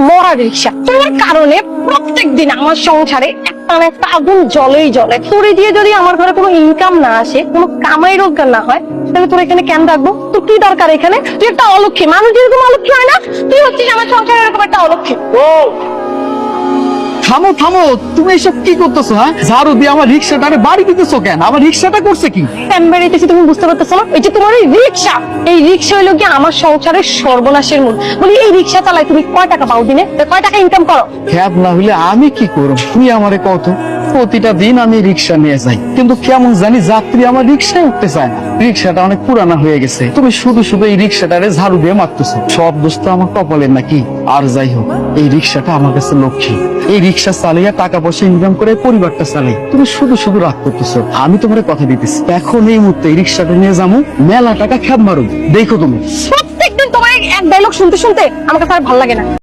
মরা রিক্সা। তোমার কারণে প্রত্যেকদিন আমার সংসারে একটা না একটা আগুন জ্বলেই জ্বলে। তোরে দিয়ে যদি আমার ঘরে কোনো ইনকাম না আসে, কোনো কামাই রোজগার না হয়, তাহলে তোর এখানে কেন রাখবো? তোর কি দরকার এখানে? তুই একটা অলক্ষী মানুষ, যেরকম অলক্ষী হয় না, তুই হচ্ছিস আমার সংসারে এরকম একটা অলক্ষী। থামো থামো, তুমি এসব কি করতেছো? হ্যাঁ, ঝাড়ু দিয়ে আমার রিক্সাটারে বাড়ি দিতেছো কেন? আমার রিক্সাটা করছে কি? বেড়াইতেছি, তুমি বুঝতে পারতেছো না? এই যে তোমার ওই রিক্সা, এই রিক্সা হইলো কি আমার সংসারের সর্বনাশের মূল। বলি এই রিক্সা চালাই তুমি কয় টাকা পাও দিনে? কয় টাকা ইনকাম করো? খ্যাপ না হইলে আমি কি করব? তুই আমারে কত প্রতিটা দিন আমি রিক্সা নিয়ে যাই, কিন্তু কেমন জানি যাত্রী আমার রিক্সায় উঠতে চায় না। রিক্সাটা অনেক পুরানা হয়ে গেছে, তুমি শুধু শুধু এই রিক্সাটারে ঝাড়ু দিয়ে মারতেছো। সব দোষ তো আমার কপালের নাকি? আর যাই হোক, এই রিক্সাটা আমার কাছে লক্ষ্মী। এই রিক্সা চালিয়ে টাকা পয়সা ইনকাম করে পরিবারটা চালাই। তুমি শুধু শুধু রাগ করতেছো। আমি তোমার কথা দিতেছি, এখন এই মুহূর্তে এই রিক্সাটা নিয়ে যাবো, মেলা টাকা খ্যাপ মারো। দেখো তুমি প্রত্যেকদিন তোমার এক ডায়লগ শুনতে শুনতে আমার কাছে আর ভালো লাগে না।